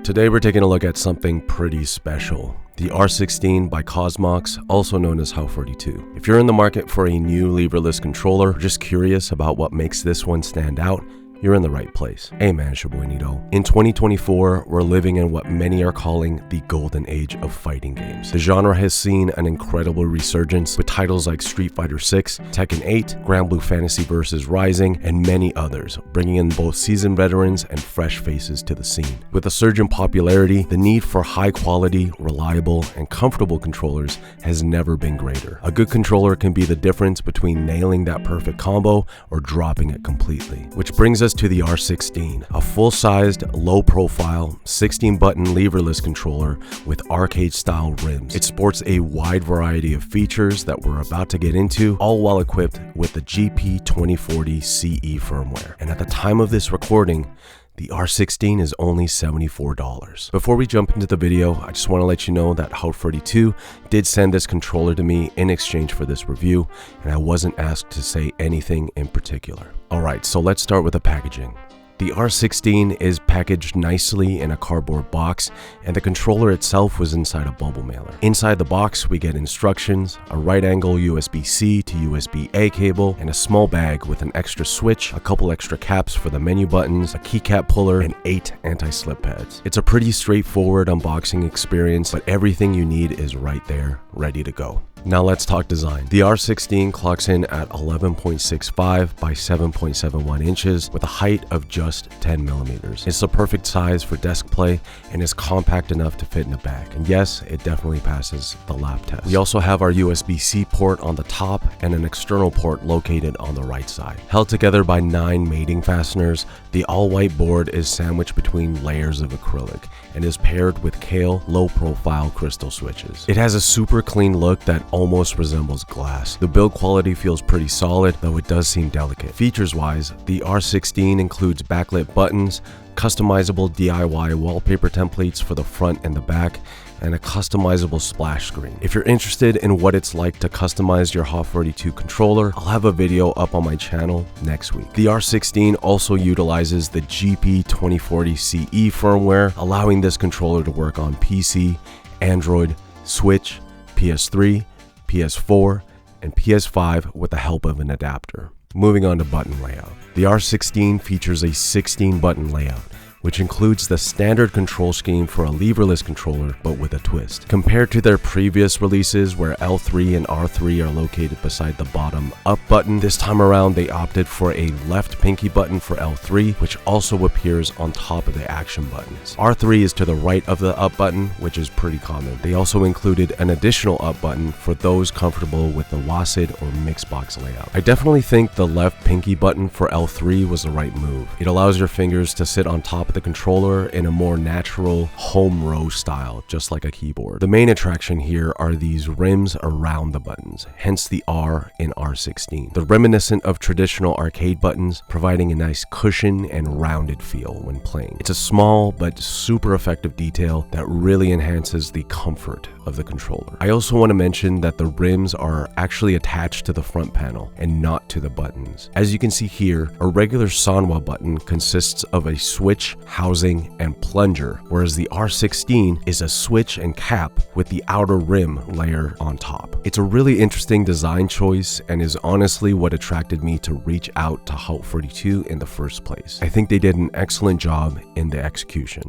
Today we're taking a look at something pretty special. The R16 by Cosmox, also known as HAL42. If you're in the market for a new leverless controller, or just curious about what makes this one stand out, you're in the right place. Hey man, it's your boy Nito. In 2024, we're living in what many are calling the golden age of fighting games. The genre has seen an incredible resurgence with titles like Street Fighter 6, Tekken 8, Granblue Fantasy Versus Rising, and many others, bringing in both seasoned veterans and fresh faces to the scene. With a surge in popularity, the need for high quality, reliable, and comfortable controllers has never been greater. A good controller can be the difference between nailing that perfect combo or dropping it completely. Which brings us to the R16, a full-sized, low-profile, 16-button leverless controller with arcade-style rims. It sports a wide variety of features that we're about to get into, all while equipped with the GP2040 CE firmware. And at the time of this recording, the R16 is only $74. Before we jump into the video, I just want to let you know that HAL42 did send this controller to me in exchange for this review, and I wasn't asked to say anything in particular. Alright, so let's start with the packaging. The R16 is packaged nicely in a cardboard box, and the controller itself was inside a bubble mailer. Inside the box, we get instructions, a right-angle USB-C to USB-A cable, and a small bag with an extra switch, a couple extra caps for the menu buttons, a keycap puller, and 8 anti-slip pads. It's a pretty straightforward unboxing experience, but everything you need is right there, ready to go. Now let's talk design. The R16 clocks in at 11.65 by 7.71 inches with a height of just 10 millimeters. It's the perfect size for desk play and is compact enough to fit in a bag. And yes, it definitely passes the lab test. We also have our USB-C port on the top and an external port located on the right side. Held together by 9 mating fasteners, the all-white board is sandwiched between layers of acrylic and is paired with Kailh low-profile crystal switches. It has a super clean look that almost resembles glass. The build quality feels pretty solid, though it does seem delicate. Features-wise, the R16 includes backlit buttons, customizable DIY wallpaper templates for the front and the back, and a customizable splash screen. If you're interested in what it's like to customize your HAL42 controller, I'll have a video up on my channel next week. The R16 also utilizes the GP2040 CE firmware, allowing this controller to work on PC, Android, Switch, PS3, PS4, and PS5 with the help of an adapter. Moving on to button layout. The R16 features a 16-button layout, which includes the standard control scheme for a leverless controller, but with a twist. Compared to their previous releases where L3 and R3 are located beside the bottom up button, this time around they opted for a left pinky button for L3, which also appears on top of the action buttons. R3 is to the right of the up button, which is pretty common. They also included an additional up button for those comfortable with the WASD or Mixbox layout. I definitely think the left pinky button for L3 was the right move. It allows your fingers to sit on top of the controller in a more natural home row style, just like a keyboard. The main attraction here are these rims around the buttons, hence the R in R16. They're reminiscent of traditional arcade buttons, providing a nice cushion and rounded feel when playing. It's a small but super effective detail that really enhances the comfort of the controller. I also want to mention that the rims are actually attached to the front panel and not to the buttons. As you can see here, a regular Sanwa button consists of a switch, housing, and plunger, whereas the R16 is a switch and cap with the outer rim layer on top. It's a really interesting design choice and is honestly what attracted me to reach out to HAL42 in the first place. I think they did an excellent job in the execution.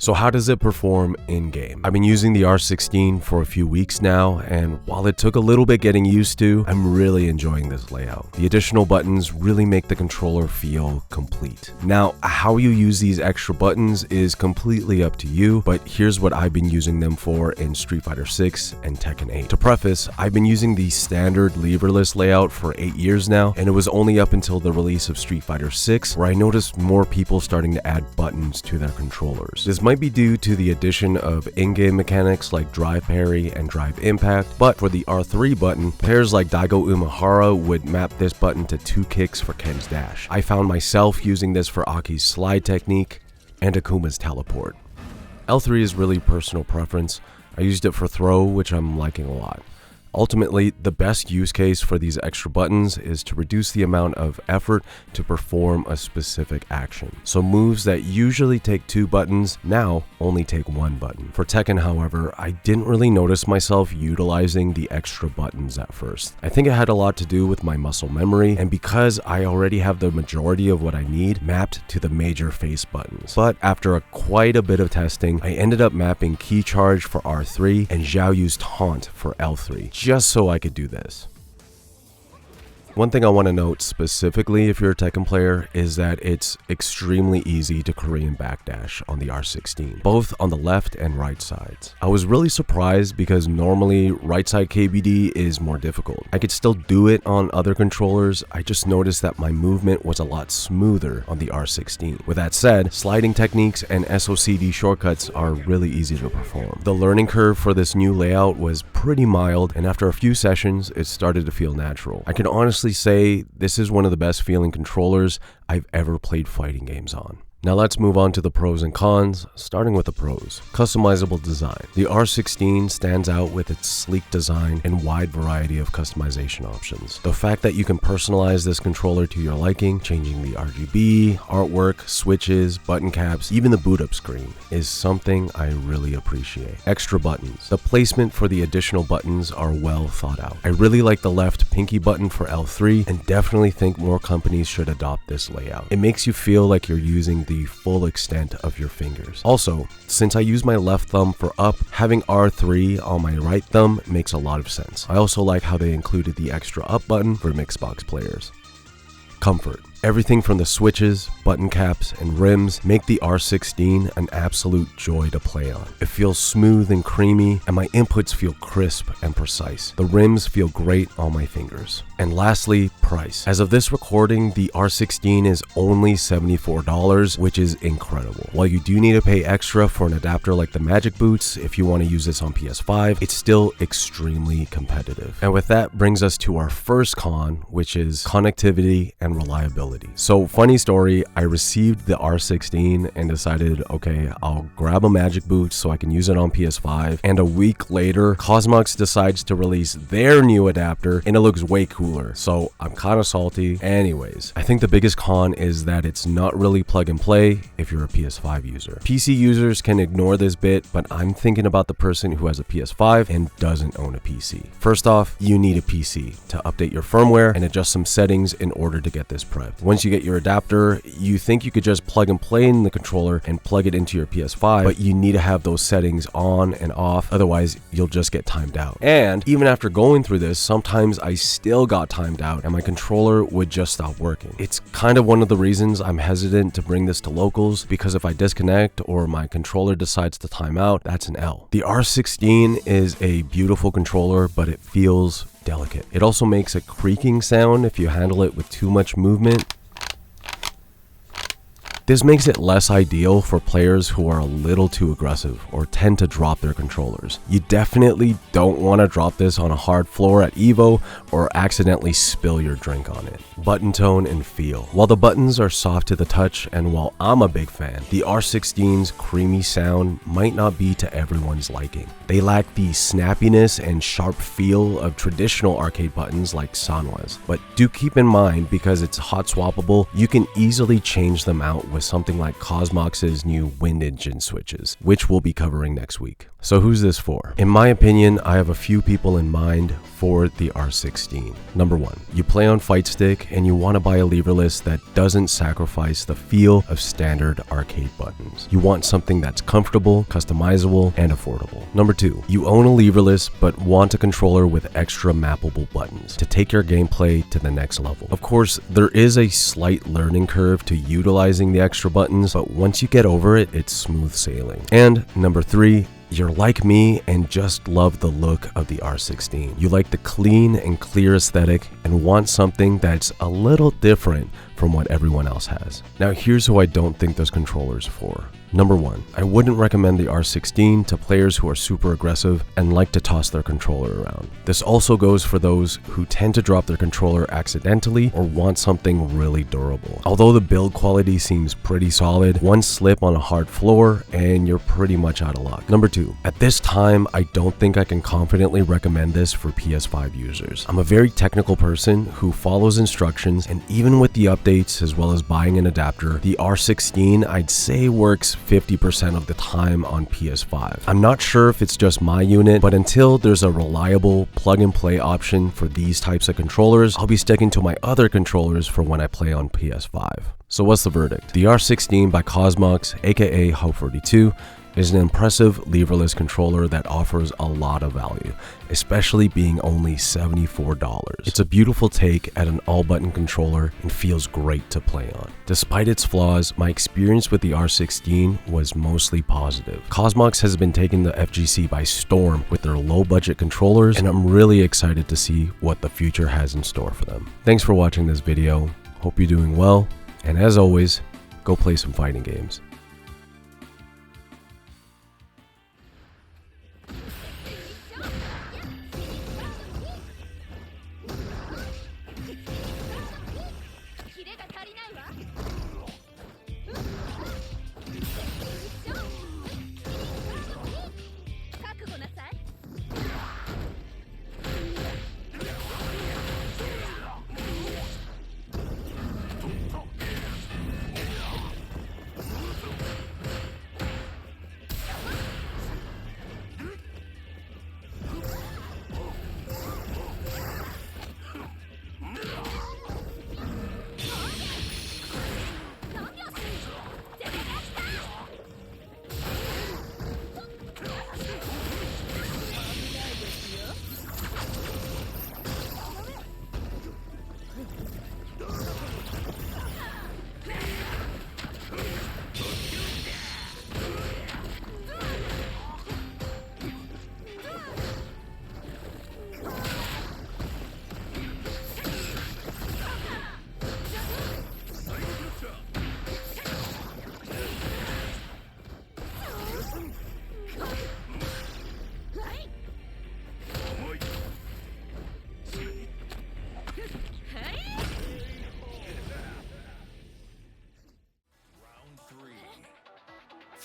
So how does it perform in-game? I've been using the R16 for a few weeks now, and while it took a little bit getting used to, I'm really enjoying this layout. The additional buttons really make the controller feel complete. Now, how you use these extra buttons is completely up to you, but here's what I've been using them for in Street Fighter 6 and Tekken 8. To preface, I've been using the standard leverless layout for 8 years now, and it was only up until the release of Street Fighter 6 where I noticed more people starting to add buttons to their controllers. This might be due to the addition of in-game mechanics like drive parry and drive impact, but for the R3 button, players like Daigo Umehara would map this button to 2 kicks for Ken's dash. I found myself using this for Aki's slide technique and Akuma's teleport. L3 is really personal preference. I used it for throw, which I'm liking a lot. Ultimately, the best use case for these extra buttons is to reduce the amount of effort to perform a specific action. So moves that usually take 2 buttons now only take 1 button. For Tekken, however, I didn't really notice myself utilizing the extra buttons at first. I think it had a lot to do with my muscle memory, and because I already have the majority of what I need mapped to the major face buttons. But after quite a bit of testing, I ended up mapping Key Charge for R3 and Xiao Yu's Taunt for L3. Just so I could do this. One thing I want to note specifically if you're a Tekken player is that it's extremely easy to Korean backdash on the R16, both on the left and right sides. I was really surprised because normally right side KBD is more difficult. I could still do it on other controllers, I just noticed that my movement was a lot smoother on the R16. With that said, sliding techniques and SOCD shortcuts are really easy to perform. The learning curve for this new layout was pretty mild, and after a few sessions, it started to feel natural. I can honestly say this is one of the best feeling controllers I've ever played fighting games on. Now let's move on to the pros and cons, starting with the pros. Customizable design. The R16 stands out with its sleek design and wide variety of customization options. The fact that you can personalize this controller to your liking, changing the RGB, artwork, switches, button caps, even the boot up screen, is something I really appreciate. Extra buttons. The placement for the additional buttons are well thought out. I really like the left pinky button for L3 and definitely think more companies should adopt this layout. It makes you feel like you're using the full extent of your fingers. Also, since I use my left thumb for up, having R3 on my right thumb makes a lot of sense. I also like how they included the extra up button for Mixbox players. Comfort. Everything from the switches, button caps, and rims make the R16 an absolute joy to play on. It feels smooth and creamy, and my inputs feel crisp and precise. The rims feel great on my fingers. And lastly, price. As of this recording, the R16 is only $74, which is incredible. While you do need to pay extra for an adapter like the Magic Boots if you want to use this on PS5, it's still extremely competitive. And with that brings us to our first con, which is connectivity and reliability. So funny story, I received the R16 and decided, okay, I'll grab a Magic Boots so I can use it on PS5, and a week later, Cosmox decides to release their new adapter and it looks way cooler, so I'm kind of salty. Anyways, I think the biggest con is that it's not really plug and play if you're a PS5 user. PC users can ignore this bit, but I'm thinking about the person who has a PS5 and doesn't own a PC. First off, you need a PC to update your firmware and adjust some settings in order to get this prepped. Once you get your adapter, you think you could just plug and play in the controller and plug it into your PS5, but you need to have those settings on and off, otherwise you'll just get timed out. And even after going through this, sometimes I still got timed out and my controller would just stop working. It's kind of one of the reasons I'm hesitant to bring this to locals, because if I disconnect or my controller decides to time out, that's an L. The R16 is a beautiful controller, but it feels delicate. It also makes a creaking sound if you handle it with too much movement. This makes it less ideal for players who are a little too aggressive or tend to drop their controllers. You definitely don't want to drop this on a hard floor at EVO or accidentally spill your drink on it. Button tone and feel. While the buttons are soft to the touch, and while I'm a big fan, the R16's creamy sound might not be to everyone's liking. They lack the snappiness and sharp feel of traditional arcade buttons like Sanwa's. But do keep in mind, because it's hot swappable, you can easily change them out with something like Cosmox's new wind engine switches, which we'll be covering next week. So who's this for? In my opinion, I have a few people in mind for the R16. Number one, you play on Fight Stick and you want to buy a leverless that doesn't sacrifice the feel of standard arcade buttons. You want something that's comfortable, customizable, and affordable. Number two, you own a leverless but want a controller with extra mappable buttons to take your gameplay to the next level. Of course, there is a slight learning curve to utilizing the extra buttons, but once you get over it, it's smooth sailing. And number three, you're like me and just love the look of the R16. You like the clean and clear aesthetic and want something that's a little different from what everyone else has. Now here's who I don't think those controllers are for. Number one, I wouldn't recommend the R16 to players who are super aggressive and like to toss their controller around. This also goes for those who tend to drop their controller accidentally or want something really durable. Although the build quality seems pretty solid, one slip on a hard floor and you're pretty much out of luck. Number two, at this time, I don't think I can confidently recommend this for PS5 users. I'm a very technical person who follows instructions, and even with the updates as well as buying an adapter, the R16 I'd say works 50% of the time on PS5. I'm not sure if it's just my unit, but until there's a reliable plug-and-play option for these types of controllers, I'll be sticking to my other controllers for when I play on PS5. So what's the verdict? The R16 by Cosmox, aka Hub42, is an impressive leverless controller that offers a lot of value, especially being only $74. It's a beautiful take at an all-button controller and feels great to play on. Despite its flaws, my experience with the R16 was mostly positive. Cosmox has been taking the FGC by storm with their low-budget controllers, and I'm really excited to see what the future has in store for them. Thanks for watching this video. Hope you're doing well, and as always, go play some fighting games.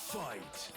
Fight!